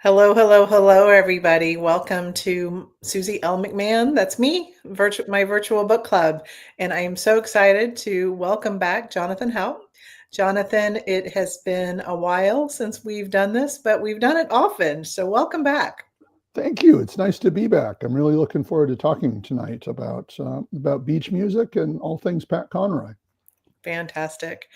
Hello, hello, hello, everybody. Welcome to Susie L. McMahon. That's me, my virtual book club. And I am so excited to welcome back Jonathan Haupt. Jonathan, it has been a while since we've done this, but we've done it often. So welcome back. Thank you. It's nice to be back. I'm really looking forward to talking tonight about beach music and all things Pat Conroy. Fantastic.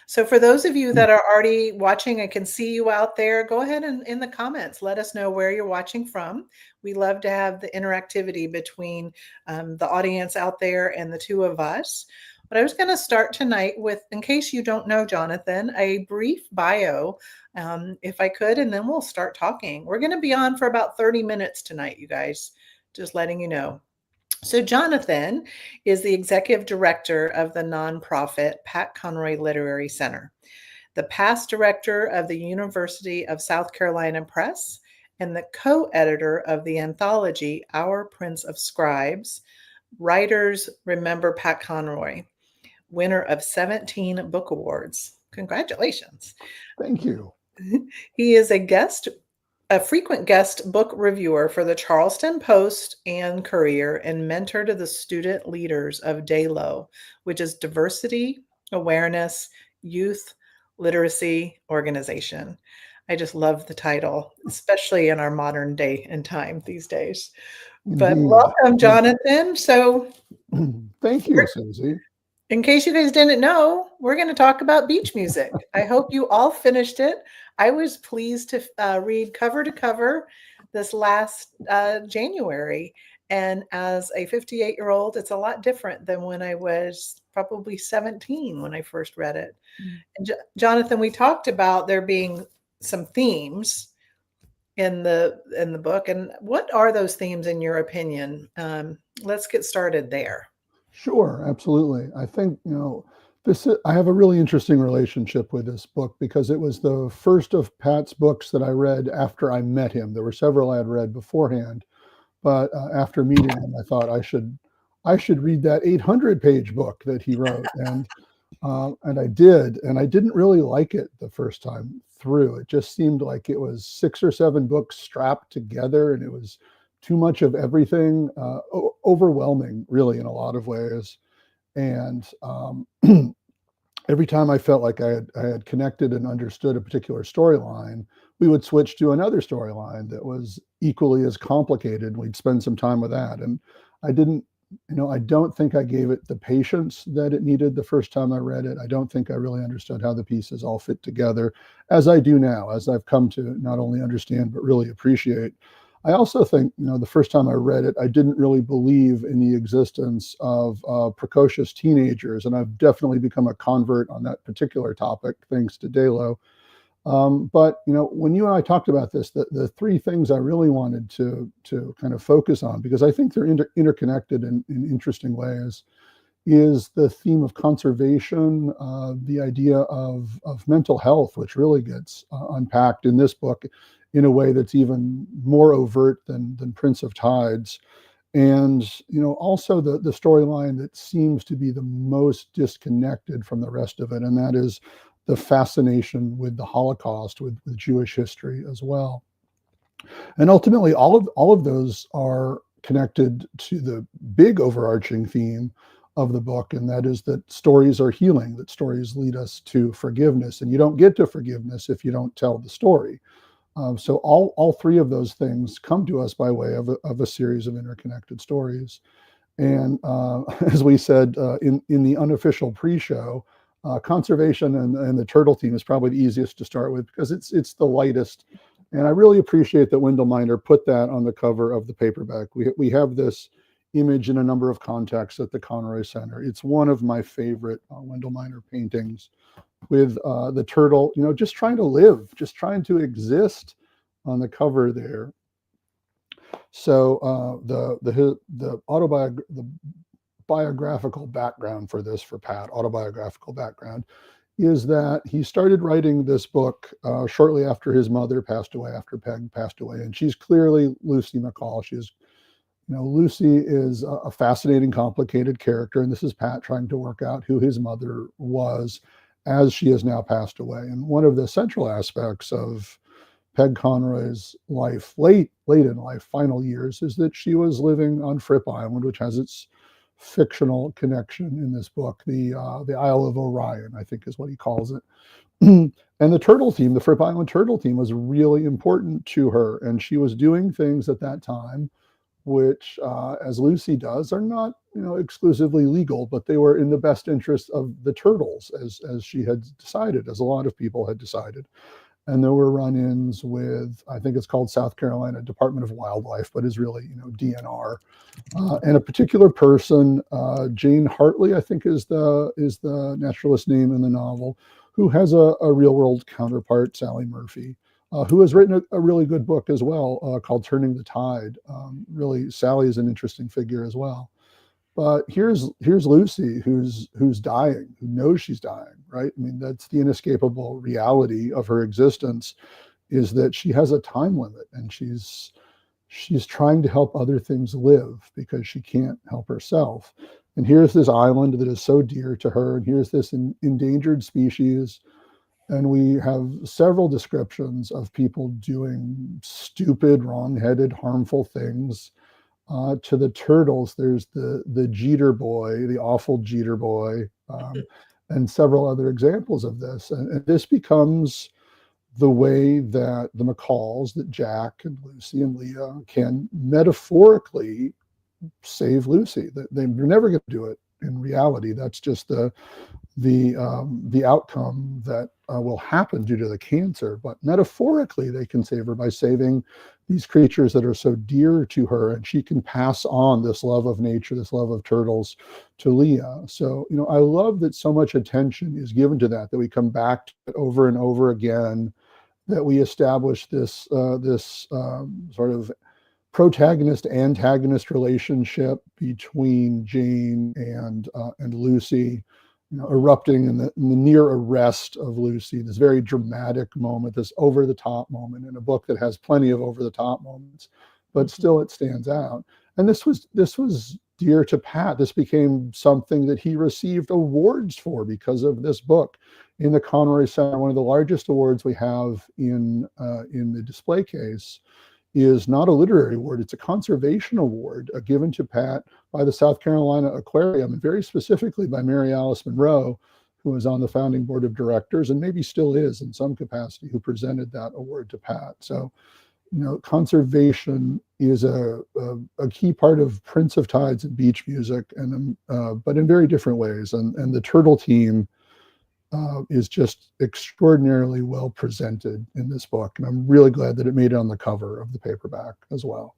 So for those of you that are already watching, I can see you out there. Go ahead and in the comments, let us know where you're watching from. We love to have the interactivity between the audience out there and the two of us. But I was going to start tonight with, in case you don't know Jonathan, a brief bio, if I could, and then we'll start talking. We're going to be on for about 30 minutes tonight, you guys, just letting you know. So, Jonathan is the executive director of the nonprofit Pat Conroy Literary Center, the past director of the University of South Carolina Press, and the co editor of the anthology Our Prince of Scribes. Writers Remember Pat Conroy, winner of 17 book awards. Congratulations. Thank you. He is a frequent guest book reviewer for the Charleston Post and Courier, and mentor to the student leaders of DALO, which is Diversity, Awareness, Youth, Literacy Organization. I just love the title, especially in our modern day and time these days. But Indeed. welcome, Jonathan. So, Thank you, Susie. in case you guys didn't know, we're going to talk about beach music. I hope you all finished it. I was pleased to read cover to cover this last January. And as a 58-year-old, it's a lot different than when I was probably 17 when I first read it. And Jonathan, we talked about there being some themes in the book. And what are those themes in your opinion? Let's get started there. Sure, absolutely. I think, I have a really interesting relationship with this book because it was the first of Pat's books that I read after I met him. There were several I had read beforehand, but after meeting him, I thought I should read that 800-page book that he wrote, and I did, and I didn't really like it the first time through. It just seemed like it was 6 or 7 books strapped together, and it was too much of everything, overwhelming, really, in a lot of ways. And every time I felt like I had connected and understood a particular storyline, we would switch to another storyline that was equally as complicated. We'd spend some time with that. And I didn't, I don't think I gave it the patience that it needed the first time I read it. I don't think I really understood how the pieces all fit together as I do now, as I've come to not only understand, but really appreciate. I also think, the first time I read it, I didn't really believe in the existence of precocious teenagers, and I've definitely become a convert on that particular topic, thanks to DALO. But when you and I talked about this, the 3 things I really wanted to kind of focus on, because I think they're interconnected in interesting ways, is the theme of conservation, the idea of mental health, which really gets unpacked in this book in a way that's even more overt than Prince of Tides. And, also the storyline that seems to be the most disconnected from the rest of it, and that is the fascination with the Holocaust, with Jewish history as well. And ultimately, all of those are connected to the big overarching theme of the book, and that is that stories are healing, that stories lead us to forgiveness, and you don't get to forgiveness if you don't tell the story. So all 3 of those things come to us by way of a series of interconnected stories. And as we said in the unofficial pre-show, conservation and the turtle theme is probably the easiest to start with because it's the lightest. And I really appreciate that Wendell Miner put that on the cover of the paperback. We have this image in a number of contexts at the Conroy Center. It's one of my favorite Wendell Miner paintings, with the turtle, just trying to live, just trying to exist on the cover there. So the biographical background for this, for Pat, autobiographical background, is that he started writing this book shortly after his mother passed away, after Peg passed away, and she's clearly Lucy McCall. She's, Lucy is a fascinating, complicated character, and this is Pat trying to work out who his mother was as she has now passed away. And one of the central aspects of Peg Conroy's life, late in life, final years, is that she was living on Fripp Island, which has its fictional connection in this book, the Isle of Orion, I think is what he calls it. And the turtle team, the Fripp Island turtle team, was really important to her, and she was doing things at that time which, as Lucy does, are not exclusively legal, but they were in the best interest of the turtles, as she had decided, as a lot of people had decided. And there were run-ins with, I think it's called South Carolina Department of Wildlife, but is really DNR, and a particular person, Jane Hartley, I think is the naturalist name in the novel, who has a real world counterpart, Sally Murphy, who has written a really good book as well, called Turning the Tide. Really, Sally is an interesting figure as well. But here's Lucy, who's dying, who knows she's dying, right? I mean, that's the inescapable reality of her existence, is that she has a time limit, and she's trying to help other things live because she can't help herself. And here's this island that is so dear to her, and here's this endangered species. And we have several descriptions of people doing stupid, wrong-headed, harmful things to the turtles. There's the Jeter boy, the awful Jeter boy, and several other examples of this. And this becomes the way that the McCalls, that Jack and Lucy and Leah, can metaphorically save Lucy. They're never going to do it in reality. That's just the outcome that will happen due to the cancer. But metaphorically, they can save her by saving these creatures that are so dear to her, and she can pass on this love of nature, this love of turtles, to Leah. So, I love that so much attention is given to that we come back to it over and over again, that we establish this sort of protagonist-antagonist relationship between Jane and Lucy, erupting in the near arrest of Lucy, this very dramatic moment, this over-the-top moment in a book that has plenty of over-the-top moments, but still it stands out. And this was dear to Pat. This became something that he received awards for because of this book in the Conroy Center. One of the largest awards we have in the display case is not a literary award, it's a conservation award given to Pat by the South Carolina Aquarium, and very specifically by Mary Alice Monroe, who was on the founding board of directors and maybe still is in some capacity, who presented that award to Pat. So, conservation is a key part of Prince of Tides and beach music, and but in very different ways. And the turtle team is just extraordinarily well presented in this book. And I'm really glad that it made it on the cover of the paperback as well.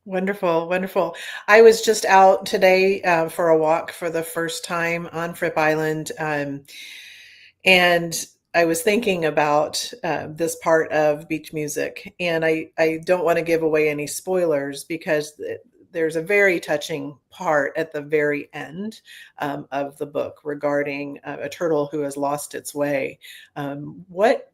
Wonderful, wonderful. I was just out today for a walk for the first time on Fripp Island. And I was thinking about this part of beach music. And I don't want to give away any spoilers, because there's a very touching part at the very end of the book regarding a turtle who has lost its way. What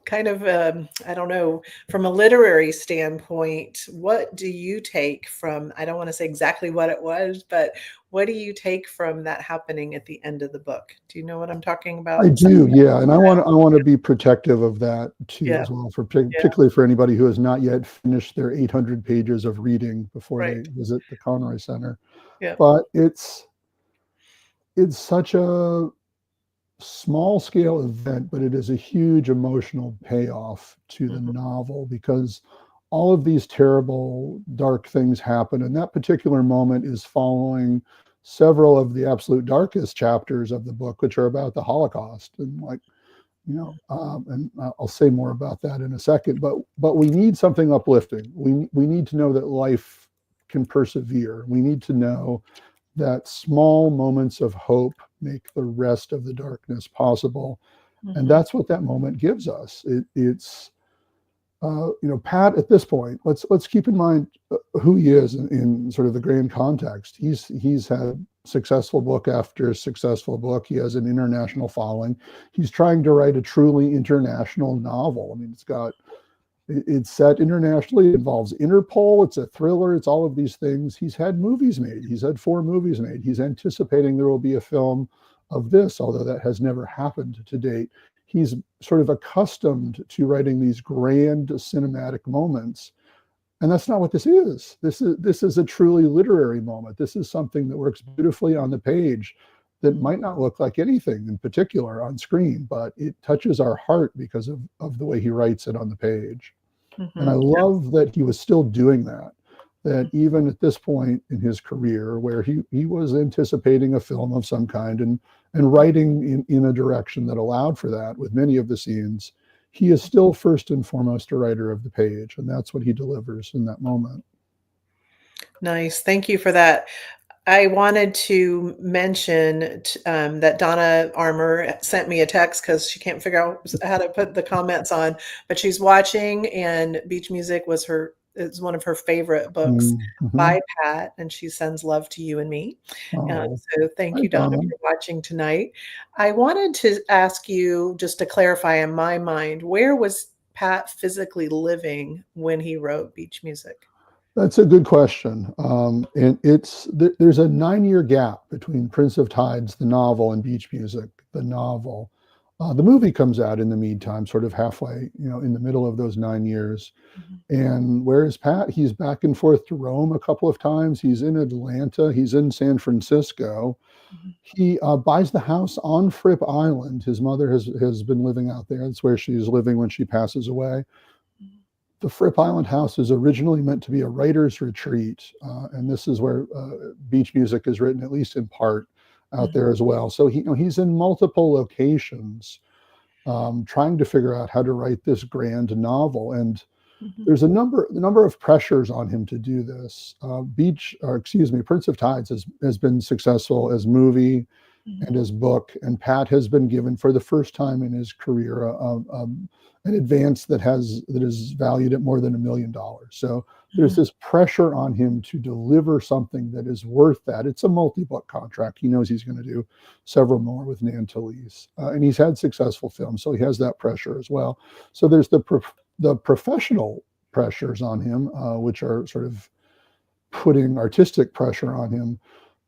kind of, I don't know, from a literary standpoint, what do you take from, I don't want to say exactly what it was, but what do you take from that happening at the end of the book? Do you know what I'm talking about? I do, yeah. And I want to be protective of that too, as well, particularly for anybody who has not yet finished their 800 pages of reading before they visit the Conroy Center. Yeah. But it's such a small scale event, but it is a huge emotional payoff to the novel, because all of these terrible, dark things happen. And that particular moment is following several of the absolute darkest chapters of the book, which are about the Holocaust. And and I'll say more about that in a second, but we need something uplifting. We need to know that life can persevere. We need to know that small moments of hope make the rest of the darkness possible. And that's what that moment gives us. It's Pat, at this point, let's keep in mind who he is in sort of the grand context. He's had successful book after successful book. He has an international following. He's trying to write a truly international novel. I mean, it's set internationally. It involves Interpol. It's a thriller. It's all of these things. He's had movies made. He's had 4 movies made. He's anticipating there will be a film of this, although that has never happened to date. he's sort of accustomed to writing these grand cinematic moments. And that's not what this is. This is a truly literary moment. This is something that works beautifully on the page that might not look like anything in particular on screen, but it touches our heart because of the way he writes it on the page. And I Mhm. love that he was still doing that, that even at this point in his career where he was anticipating a film of some kind and writing in a direction that allowed for that with many of the scenes, he is still first and foremost a writer of the page. And that's what he delivers in that moment. Nice. Thank you for that. I wanted to mention that Donna Armour sent me a text because she can't figure out how to put the comments on, but she's watching, and Beach Music is one of her favorite books Mm-hmm. by Pat, and she sends love to you and me. Oh, So thank hi, you, Donna, Donna. for watching tonight. I wanted to ask you, just to clarify in my mind, where was Pat physically living when he wrote Beach Music? That's a good question. And there's a 9 year gap between Prince of Tides, the novel, and Beach Music, the novel. The movie comes out in the meantime, sort of halfway, in the middle of those 9 years. Mhm, And where is Pat? He's back and forth to Rome a couple of times. He's in Atlanta. He's in San Francisco. mhm, He buys the house on Fripp Island. His mother has been living out there. That's where she's living when she passes away. mhm, The Fripp Island House is originally meant to be a writer's retreat, and this is where Beach Music is written, at least in part, out mhm, there as well. So he's in multiple locations, trying to figure out how to write this grand novel. And mhm, there's a number of pressures on him to do this. Prince of Tides has been successful as movie mhm, and his book, and Pat has been given for the first time in his career an advance that is valued at more than $1 million. So there's mhm, this pressure on him to deliver something that is worth that. It's a multi-book contract. He knows he's going to do several more with Nan Talese, and he's had successful films, so he has that pressure as well. So there's the professional pressures on him, which are sort of putting artistic pressure on him,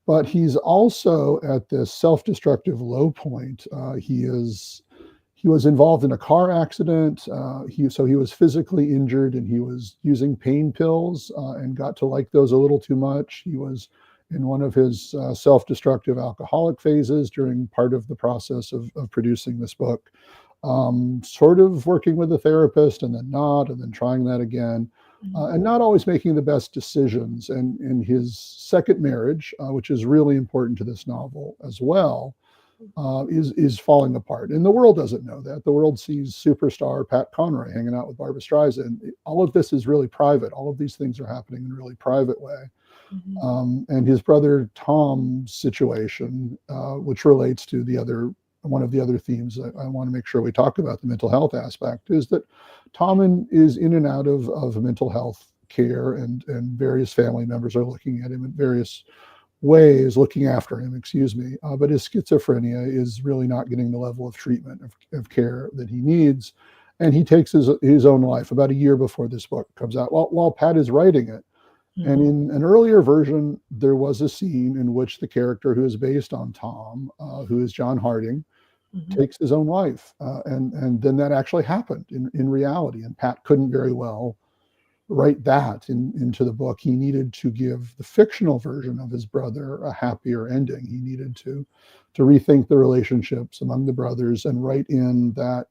but he's also at this self-destructive low point. He was involved in a car accident. He was physically injured, and he was using pain pills and got to like those a little too much. He was in one of his self-destructive alcoholic phases during part of the process of producing this book. Sort of working with a therapist and then not, and then trying that again, mhm, and not always making the best decisions. And in his second marriage, which is really important to this novel as well, is falling apart. And the world doesn't know that. The world sees superstar Pat Conroy hanging out with Barbra Streisand. All of this is really private. All of these things are happening in a really private way. mhm, And his brother Tom's situation, which relates to one of the other themes I want to make sure we talk about, the mental health aspect, is that Tom is in and out of mental health care, and various family members are looking at him in various ways, looking after him, excuse me. But his schizophrenia is really not getting the level of treatment, of care that he needs. And he takes his own life about a year before this book comes out, while Pat is writing it. And mhm, in an earlier version, there was a scene in which the character who is based on Tom, who is John Harding, mhm, takes his own life. And then that actually happened in reality. And Pat couldn't very well write that into the book. He needed to give the fictional version of his brother a happier ending. He needed to rethink the relationships among the brothers and write in that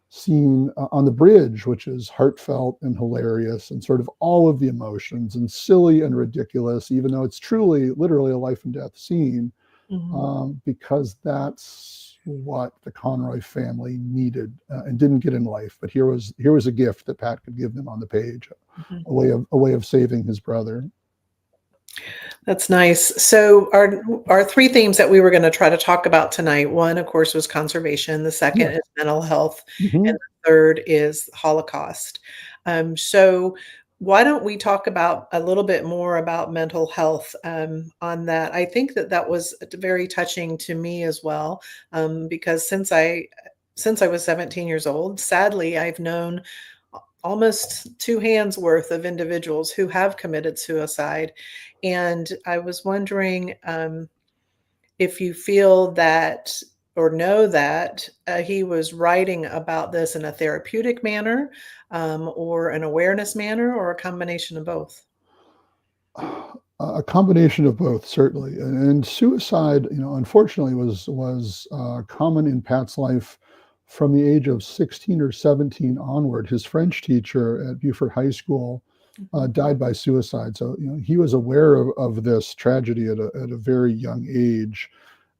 scene on the bridge, which is heartfelt and hilarious and sort of all of the emotions and silly and ridiculous, even though it's truly, literally a life and death scene, mhm, because that's what the Conroy family needed and didn't get in life. But here was a gift that Pat could give them on the page, mhm. a way of saving his brother. That's nice. So our three themes that we were going to try to talk about tonight, one, of course, was conservation. The second Yes. is mental health, Hmm. and the third is Holocaust. So why don't we talk about a little bit more about mental health on that? I think that was very touching to me as well, because since I was 17 years old, sadly, I've known almost two hands worth of individuals who have committed suicide. And I was wondering if you feel that or know that he was writing about this in a therapeutic manner, or an awareness manner, or a combination of both? A combination of both, certainly. And suicide, unfortunately, was common in Pat's life from the age of 16 or 17 onward. His French teacher at Beaufort High School Mhm. died by suicide, so he was aware of this tragedy at a very young age.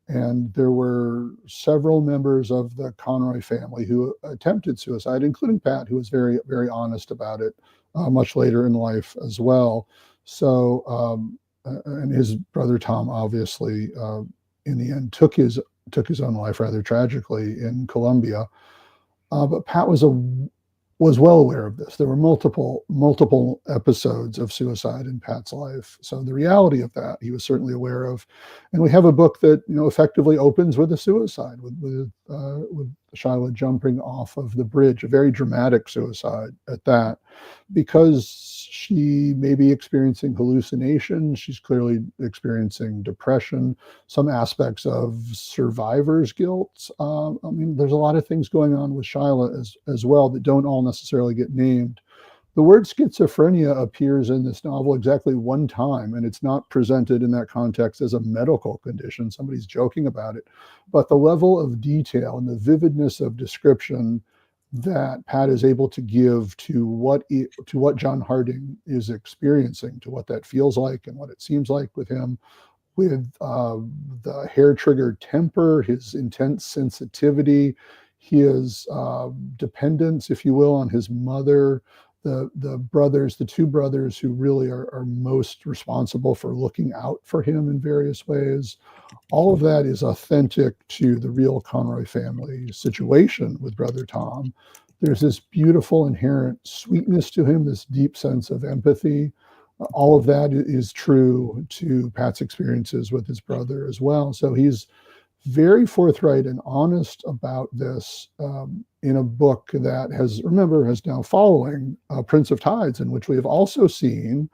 And there were several members of the Conroy family who attempted suicide, including Pat, who was very, very honest about it much later in life as well. So, and his brother Tom, obviously, in the end, took his own life rather tragically in Colombia. But Pat was well aware of this. There were multiple episodes of suicide in Pat's life, so the reality of that he was certainly aware of. And we have a book that effectively opens with a suicide, with Shyla jumping off of the bridge, a very dramatic suicide at that, because she may be experiencing hallucinations. She's clearly experiencing depression, some aspects of survivor's guilt. I mean, there's a lot of things going on with Shyla as well that don't all necessarily get named. The word schizophrenia appears in this novel exactly one time, and it's not presented in that context as a medical condition. Somebody's joking about it. But the level of detail and the vividness of description that Pat is able to give to what John Harding is experiencing, to what that feels like and what it seems like with him, with the hair trigger temper, his intense sensitivity, his dependence, if you will, on his mother, the two brothers who really are most responsible for looking out for him in various ways. All of that is authentic to the real Conroy family situation with brother Tom. There's this beautiful inherent sweetness to him, this deep sense of empathy. All of that is true to Pat's experiences with his brother as well. So he's very forthright and honest about this, in a book that has now following Prince of Tides, in which we have also seen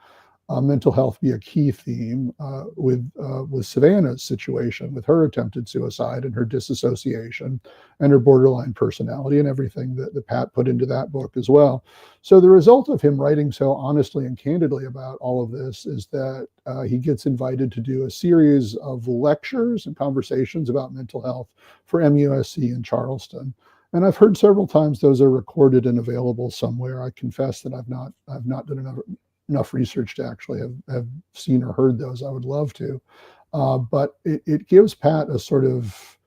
mental health be a key theme, with Savannah's situation, with her attempted suicide and her disassociation and her borderline personality and everything that Pat put into that book as well. So the result of him writing so honestly and candidly about all of this is that he gets invited to do a series of lectures and conversations about mental health for MUSC in Charleston. And I've heard several times those are recorded and available somewhere. I confess that I've not done enough research to actually have seen or heard those. I would love to. But it gives Pat a sort of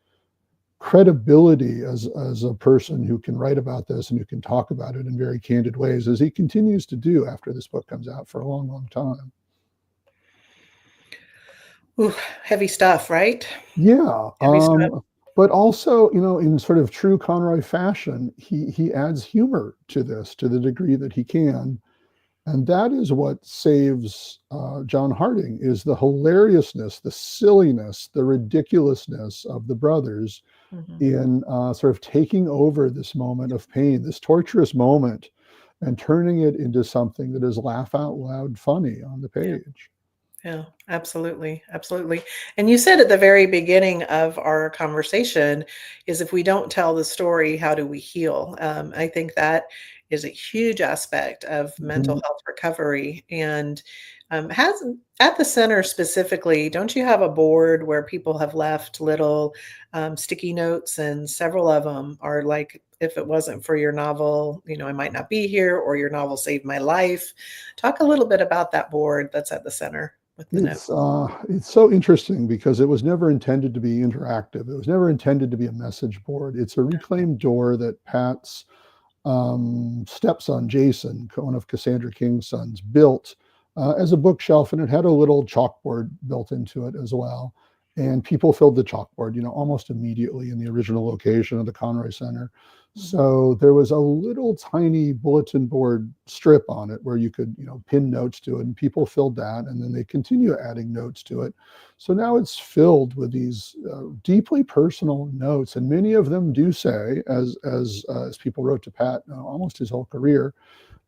credibility as a person who can write about this and who can talk about it in very candid ways, as he continues to do after this book comes out for a long, long time. Ooh, heavy stuff, right? Yeah. Heavy stuff. But also, in sort of true Conroy fashion, he adds humor to this to the degree that he can. And that is what saves John Harding, is the hilariousness, the silliness, the ridiculousness of the brothers Mhm. in sort of taking over this moment of pain, this torturous moment, and turning it into something that is laugh out loud funny on the Yeah. page. Yeah, absolutely, absolutely. And you said at the very beginning of our conversation is if we don't tell the story, how do we heal? I think that is a huge aspect of mental Mhm. health recovery. And has at the center specifically, don't you have a board where people have left little sticky notes, and several of them are like, if it wasn't for your novel, I might not be here, or your novel saved my life. Talk a little bit about that board that's at the center with the note. It's so interesting because it was never intended to be interactive. It was never intended to be a message board. It's a reclaimed door that Pat's stepson, Jason, one of Cassandra King's sons, built as a bookshelf, and it had a little chalkboard built into it as well. And people filled the chalkboard, almost immediately in the original location of the Conroy Center. Mhm. So there was a little tiny bulletin board strip on it where you could, pin notes to it, and people filled that, and then they continue adding notes to it. So now it's filled with these deeply personal notes, and many of them do say, as people wrote to Pat almost his whole career,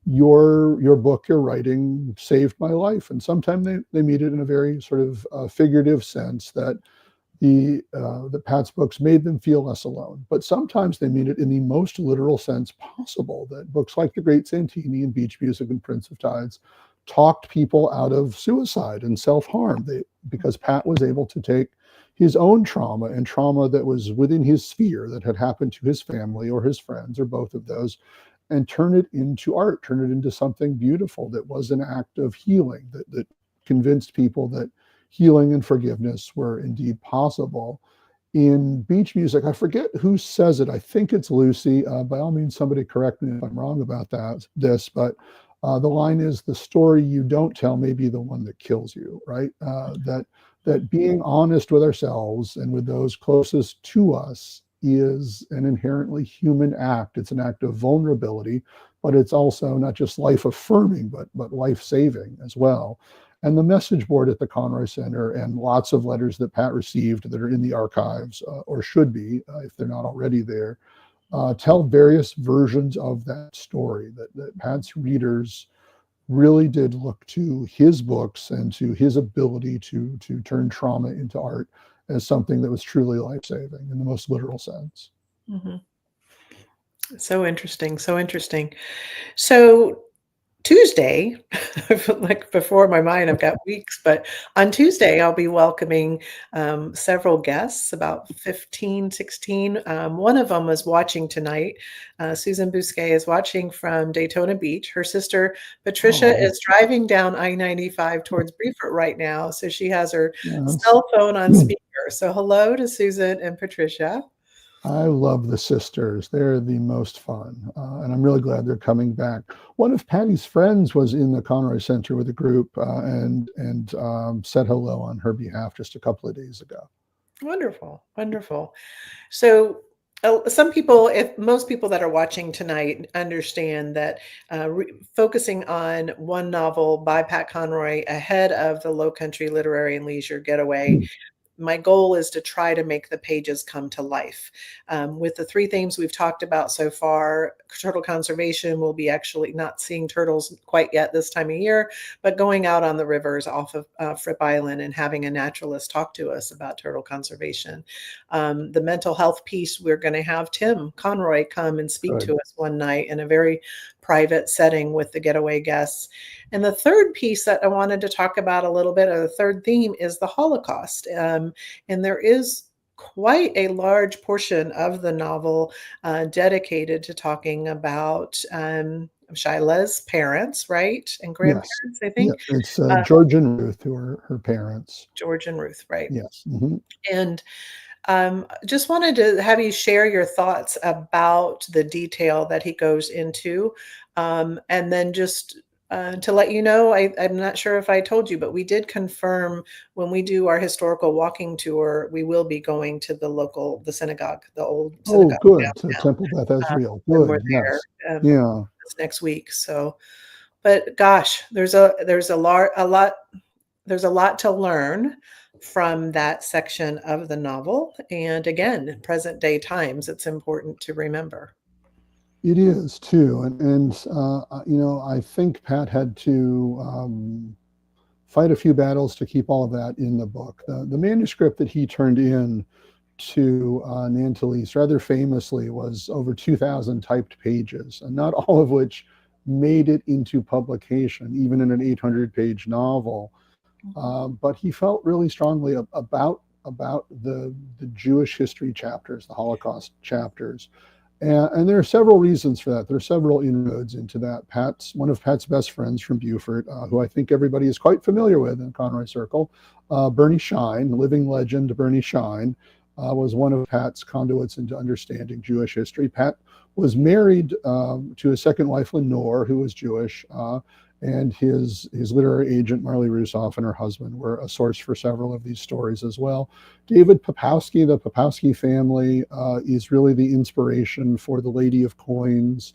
your book, your writing saved my life. And sometimes they mean it in a very sort of figurative sense, that the Pat's books made them feel less alone, but sometimes they mean it in the most literal sense possible. That books like The Great Santini and Beach Music and Prince of Tides talked people out of suicide and self-harm. Because Pat was able to take his own trauma and trauma that was within his sphere that had happened to his family or his friends or both of those, and turn it into art, turn it into something beautiful that was an act of healing, that convinced people that healing and forgiveness were indeed possible. In Beach Music, I forget who says it. I think it's Lucy. By all means, somebody correct me if I'm wrong about but the line is, the story you don't tell may be the one that kills you, right? That being honest with ourselves and with those closest to us is an inherently human act. It's an act of vulnerability, but it's also not just life affirming, but life saving as well. And the message board at the Conroy Center and lots of letters that Pat received that are in the archives, or should be, if they're not already there, tell various versions of that story, that Pat's readers really did look to his books and to his ability to turn trauma into art as something that was truly life-saving in the most literal sense. Mm-hmm. So interesting. So interesting. So Tuesday, like before my mind, I've got weeks, but on Tuesday, I'll be welcoming several guests, about 15, 16. One of them is watching tonight. Susan Bousquet is watching from Daytona Beach. Her sister, Patricia, is driving down I-95 towards Beaufort right now. So she has her cell phone on speaker. So hello to Susan and Patricia. I love the sisters. They're the most fun. And I'm really glad they're coming back. One of Patty's friends was in the Conroy Center with a group and said hello on her behalf just a couple of days ago. Wonderful. Wonderful. So some people, if most people that are watching tonight understand that focusing on one novel by Pat Conroy ahead of the Low Country Literary and Leisure Getaway, my goal is to try to make the pages come to life. With the three themes we've talked about so far, turtle conservation, will be actually not seeing turtles quite yet this time of year, but going out on the rivers off of Fripp Island and having a naturalist talk to us about turtle conservation. The mental health piece, we're going to have Tim Conroy come and speak to us one night in a very private setting with the getaway guests. And the third piece that I wanted to talk about a little bit, or the third theme, is the Holocaust. And there is quite a large portion of the novel dedicated to talking about Shaila's parents, right? And grandparents, yes. I think. Yeah, it's George and Ruth who are her parents. George and Ruth, right? Yes. Mm-hmm. And just wanted to have you share your thoughts about the detail that he goes into. And then just to let you know, I'm not sure if I told you, but we did confirm when we do our historical walking tour, we will be going to the synagogue, the old synagogue. Oh, good. To Temple Beth Ezriel. Good. We're Yes. there Yeah. this next week. So, but gosh, there's a lot to learn from that section of the novel. And again, present day times, it's important to remember. It is too, and I think Pat had to fight a few battles to keep all of that in the book. The manuscript that he turned in to Nantalise rather famously was over 2,000 typed pages, and not all of which made it into publication, even in an 800-page novel. But he felt really strongly about the Jewish history chapters, the Holocaust chapters. And there are several reasons for that. There are several inroads into that. One of Pat's best friends from Beaufort, who I think everybody is quite familiar with in the Conroy Circle, Bernie Shine, living legend Bernie Shine, was one of Pat's conduits into understanding Jewish history. Pat was married to his second wife, Lenore, who was Jewish, and his literary agent, Marley Rusoff, and her husband were a source for several of these stories as well. David Popowski, the Popowski family, is really the inspiration for The Lady of Coins.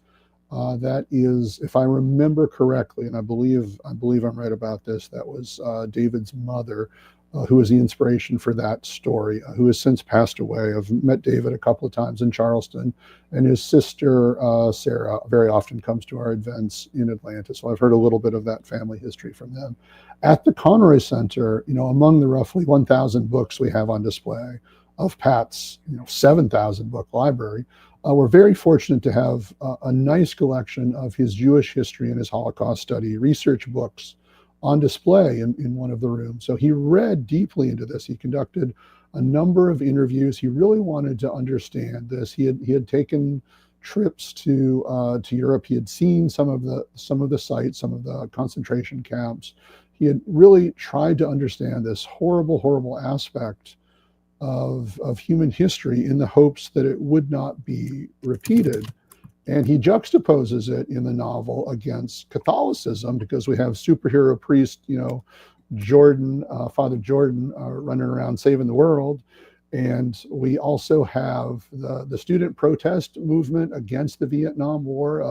That is, if I remember correctly, and I believe I'm right about this, that was David's mother, who was the inspiration for that story, who has since passed away. I've met David a couple of times in Charleston, and his sister, Sarah, very often comes to our events in Atlanta. So I've heard a little bit of that family history from them. At the Conroy Center, among the roughly 1,000 books we have on display of Pat's, 7,000 book library, we're very fortunate to have a nice collection of his Jewish history and his Holocaust study research books on display in one of the rooms. So he read deeply into this. He conducted a number of interviews. He really wanted to understand this. He had taken trips to Europe. He had seen some of the sites, some of the concentration camps. He had really tried to understand this horrible, horrible aspect of human history in the hopes that it would not be repeated. And he juxtaposes it in the novel against Catholicism, because we have superhero priest, Jordan, Father Jordan, running around saving the world. And we also have the student protest movement against the Vietnam War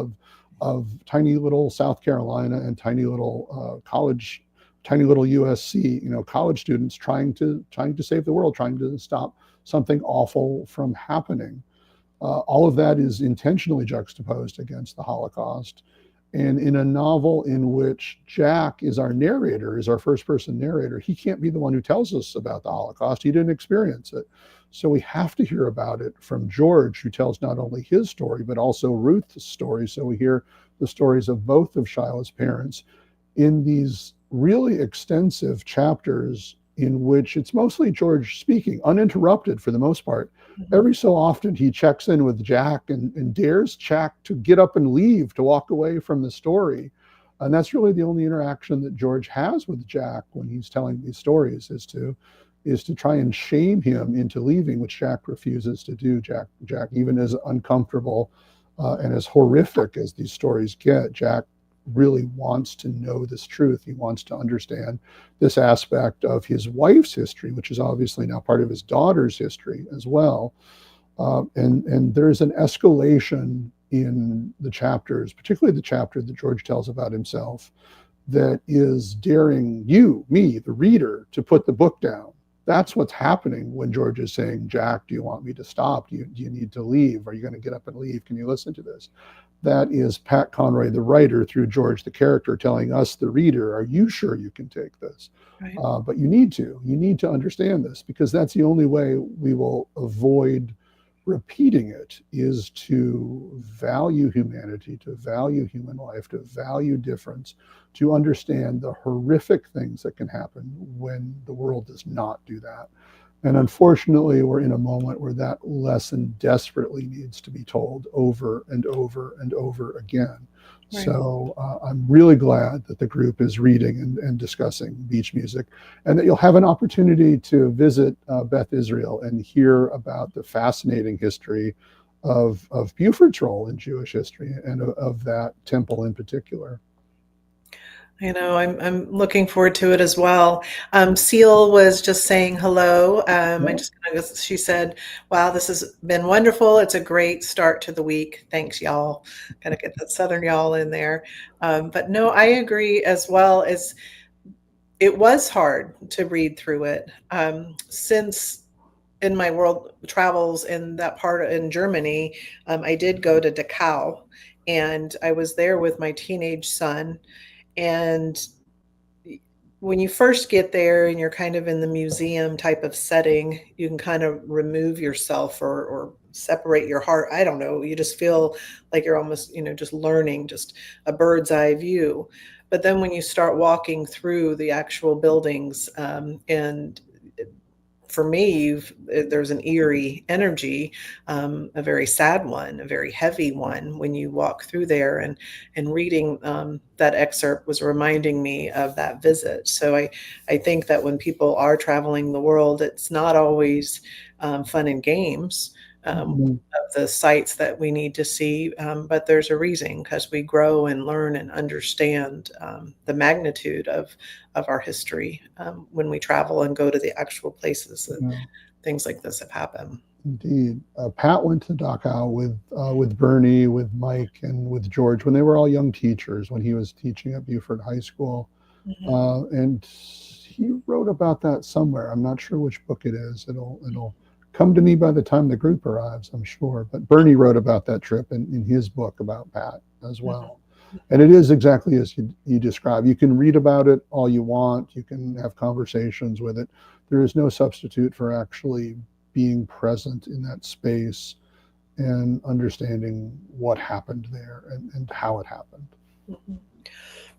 of tiny little South Carolina and tiny little USC, college students trying to save the world, trying to stop something awful from happening. All of that is intentionally juxtaposed against the Holocaust. And in a novel in which Jack is our narrator, is our first person narrator, he can't be the one who tells us about the Holocaust. He didn't experience it. So we have to hear about it from George, who tells not only his story, but also Ruth's story. So we hear the stories of both of Shiloh's parents in these really extensive chapters in which it's mostly George speaking, uninterrupted for the most part. Every so often he checks in with Jack and dares Jack to get up and leave, to walk away from the story. And that's really the only interaction that George has with Jack when he's telling these stories, is to try and shame him into leaving, which Jack refuses to do. Jack, even as uncomfortable and as horrific as these stories get, Jack really wants to know this truth. He wants to understand this aspect of his wife's history, which is obviously now part of his daughter's history as well. And there's an escalation in the chapters, particularly the chapter that George tells about himself, that is daring you, me, the reader, to put the book down. That's what's happening when George is saying, Jack, do you want me to stop? Do you need to leave? Are you going to get up and leave? Can you listen to this? That is Pat Conroy, the writer, through George, the character, telling us, the reader, are you sure you can take this? Right. But you need to understand this, because that's the only way we will avoid repeating it, is to value humanity, to value human life, to value difference, to understand the horrific things that can happen when the world does not do that. And unfortunately, we're in a moment where that lesson desperately needs to be told over and over and over again. Right. So I'm really glad that the group is reading and discussing beach music, and that you'll have an opportunity to visit Beth Israel and hear about the fascinating history of Buford's role in Jewish history, and of that temple in particular. I'm looking forward to it as well. Seal was just saying hello. She said, wow, this has been wonderful. It's a great start to the week. Thanks, y'all. Kind of get that Southern y'all in there. But no, I agree as well. As it was hard to read through it. Since in my world travels in that part in Germany, I did go to Dachau, and I was there with my teenage son. And when you first get there and you're kind of in the museum type of setting, you can kind of remove yourself or separate your heart. I don't know. You just feel like you're almost, just learning, just a bird's eye view. But then when you start walking through the actual buildings, and for me, there's an eerie energy, a very sad one, a very heavy one when you walk through there. And reading that excerpt was reminding me of that visit. So I think that when people are traveling the world, it's not always fun and games of the sites that we need to see, but there's a reason, because we grow and learn and understand the magnitude of our history when we travel and go to the actual places that things like this have happened. Indeed. Pat went to Dachau with Bernie, with Mike, and with George when they were all young teachers, when he was teaching at Buford High School. And he wrote about that somewhere. I'm not sure which book it is. It'll come to me by the time the group arrives, I'm sure. But Bernie wrote about that trip in his book about Pat as well. And it is exactly as you describe. You can read about it all you want. You can have conversations with it. There is no substitute for actually being present in that space and understanding what happened there and how it happened.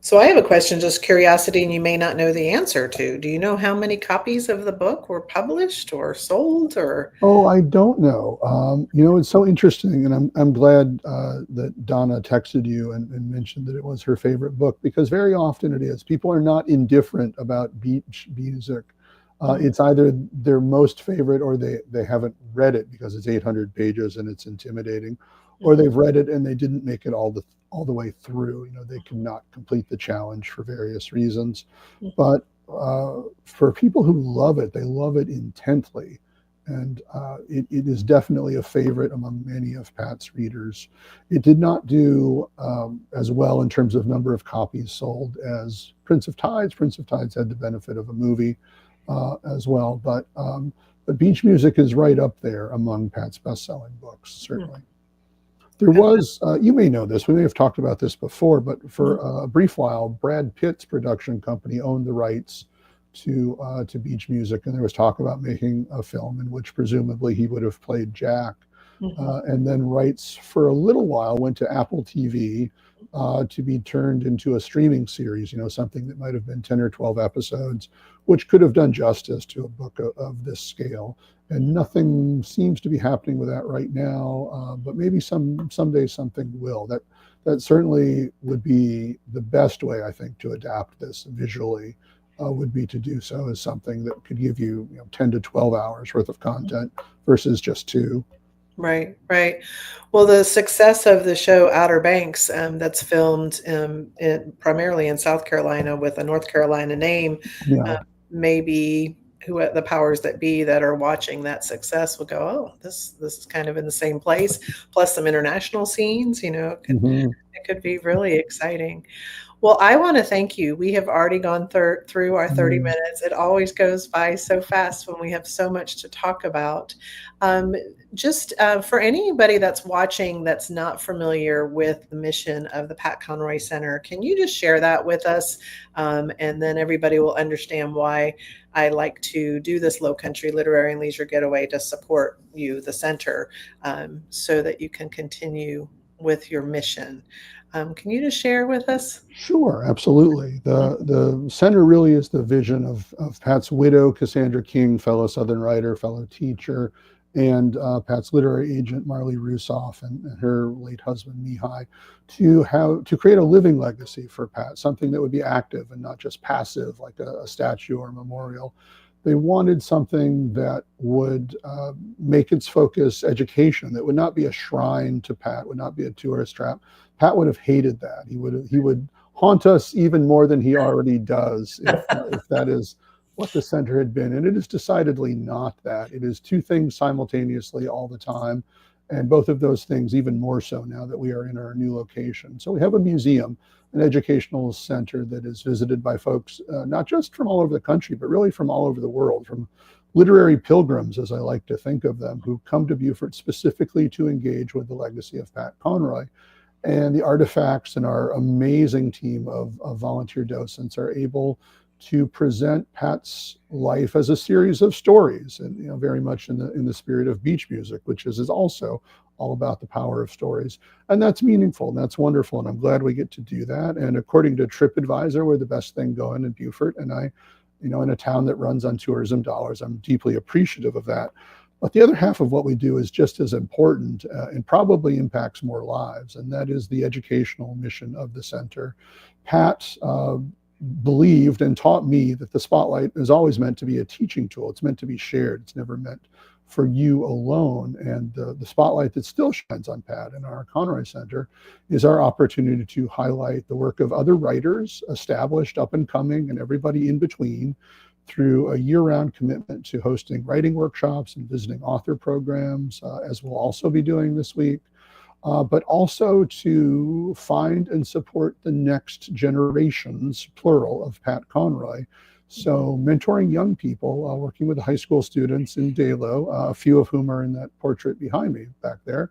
So I have a question, just curiosity, and you may not know the answer to. Do you know how many copies of the book were published or sold or? Oh, I don't know. It's so interesting, and I'm glad that Donna texted you and mentioned that it was her favorite book, because very often it is. People are not indifferent about beach music. It's either their most favorite, or they haven't read it because it's 800 pages and it's intimidating, or they've read it and they didn't make it all the way through. They cannot complete the challenge for various reasons. But for people who love it, they love it intently. And it is definitely a favorite among many of Pat's readers. It did not do as well in terms of number of copies sold as Prince of Tides. Prince of Tides had the benefit of a movie as well. But Beach Music is right up there among Pat's best-selling books, certainly. There was, you may know this, we may have talked about this before, but for a brief while, Brad Pitt's production company owned the rights to Beach Music, and there was talk about making a film in which presumably he would have played Jack. And then rights for a little while went to Apple TV to be turned into a streaming series, something that might have been 10 or 12 episodes, which could have done justice to a book of this scale. And nothing seems to be happening with that right now, but maybe someday something will. That certainly would be the best way, I think, to adapt this visually. Would be to do so as something that could give you, 10 to 12 hours worth of content versus just 2. Right. Well, the success of the show Outer Banks, that's filmed primarily in South Carolina with a North Carolina name, Yeah. maybe the powers that be that are watching that success will go, oh, this is kind of in the same place, plus some international scenes, it could be really exciting. Well, I want to thank you. We have already gone through our 30 minutes. It always goes by so fast when we have so much to talk about. Just for anybody that's watching that's not familiar with the mission of the Pat Conroy Center, can you just share that with us? And then everybody will understand why I like to do this Low Country Literary and Leisure Getaway to support you, the center, so that you can continue with your mission. Can you just share with us? Sure, absolutely. The center really is the vision of Pat's widow, Cassandra King, fellow Southern writer, fellow teacher, and Pat's literary agent, Marley Rusoff, and her late husband, Mihai, to create a living legacy for Pat, something that would be active and not just passive, like a statue or a memorial. They wanted something that would make its focus education, that would not be a shrine to Pat, would not be a tourist trap. Pat would have hated that. He would haunt us even more than he already does if that is what the center had been. And it is decidedly not that. It is 2 things simultaneously all the time, and both of those things even more so now that we are in our new location. So we have a museum, an educational center that is visited by folks, not just from all over the country, but really from all over the world, from literary pilgrims, as I like to think of them, who come to Beaufort specifically to engage with the legacy of Pat Conroy. And the artifacts and our amazing team of volunteer docents are able to present Pat's life as a series of stories, and very much in the spirit of Beach Music, which is also all about the power of stories. And that's meaningful, and that's wonderful, and I'm glad we get to do that. And according to TripAdvisor, we're the best thing going in Beaufort, and I, in a town that runs on tourism dollars, I'm deeply appreciative of that. But the other half of what we do is just as important and probably impacts more lives, and that is the educational mission of the center. Pat believed and taught me that the spotlight is always meant to be a teaching tool. It's meant to be shared. It's never meant for you alone. And the spotlight that still shines on Pat in our Conroy Center is our opportunity to highlight the work of other writers, established, up and coming, and everybody in between, through a year-round commitment to hosting writing workshops and visiting author programs, as we'll also be doing this week, but also to find and support the next generations, plural, of Pat Conroy, So mentoring young people, working with the high school students in Dalo, a few of whom are in that portrait behind me back there,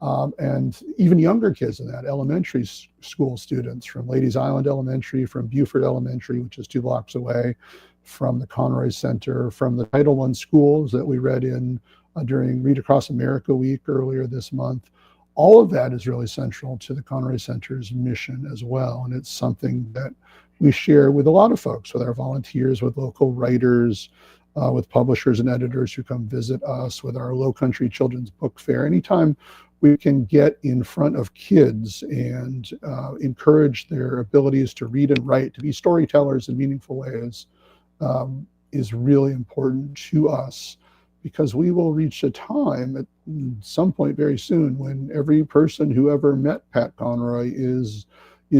and even younger kids in that, elementary school students from Ladies Island Elementary, from Buford Elementary, which is 2 blocks away, from the Conroy Center, from the Title I schools that we read in during Read Across America Week earlier this month. All of that is really central to the Conroy Center's mission as well. And it's something that we share with a lot of folks, with our volunteers, with local writers, with publishers and editors who come visit us, with our Low Country Children's Book Fair. Anytime we can get in front of kids and encourage their abilities to read and write, to be storytellers in meaningful ways, is really important to us, because we will reach a time at some point very soon when every person who ever met Pat Conroy is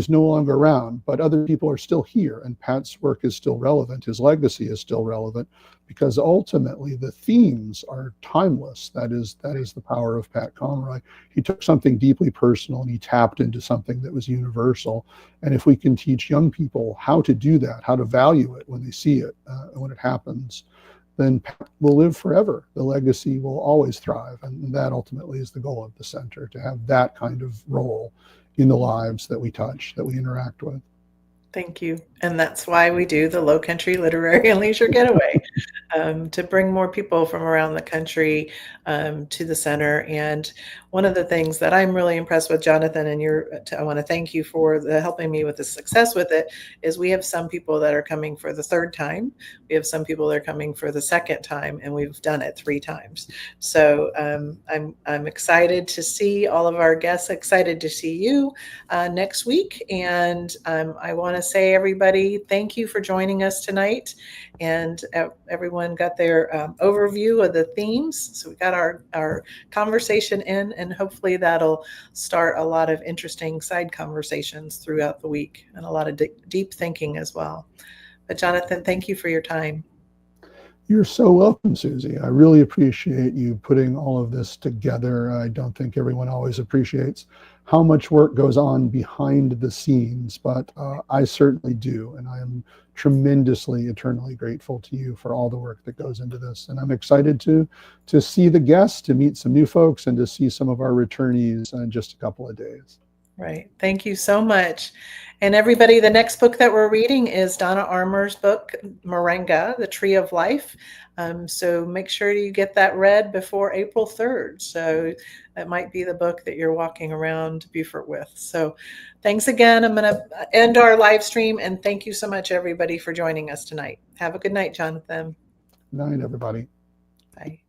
no longer around, but other people are still here, and Pat's work is still relevant. His legacy is still relevant, because ultimately the themes are timeless. That is the power of Pat Conroy. He took something deeply personal and he tapped into something that was universal. And if we can teach young people how to do that, how to value it when they see it, when it happens, then Pat will live forever. The legacy will always thrive. And that ultimately is the goal of the center, to have that kind of role in the lives that we touch, that we interact with. Thank you. And that's why we do the Low Country Literary and Leisure Getaway, to bring more people from around the country to the center. And one of the things that I'm really impressed with, Jonathan, and I want to thank you for helping me with the success with it, is we have some people that are coming for the third time. We have some people that are coming for the second time, and we've done it 3 times. So I'm excited to see all of our guests, excited to see you next week. And I want to say, everybody, thank you for joining us tonight. And everyone got their overview of the themes. So we got our conversation in, and hopefully that'll start a lot of interesting side conversations throughout the week, and a lot of deep thinking as well. But Jonathan, thank you for your time. You're so welcome, Susie. I really appreciate you putting all of this together. I don't think everyone always appreciates how much work goes on behind the scenes, but I certainly do. And I am tremendously, eternally grateful to you for all the work that goes into this. And I'm excited to see the guests, to meet some new folks, and to see some of our returnees in just a couple of days. Right. Thank you so much. And everybody, the next book that we're reading is Donna Armour's book, Moringa, The Tree of Life. So make sure you get that read before April 3rd. So that might be the book that you're walking around Beaufort with. So thanks again. I'm going to end our live stream, and thank you so much, everybody, for joining us tonight. Have a good night, Jonathan. Good night, everybody. Bye.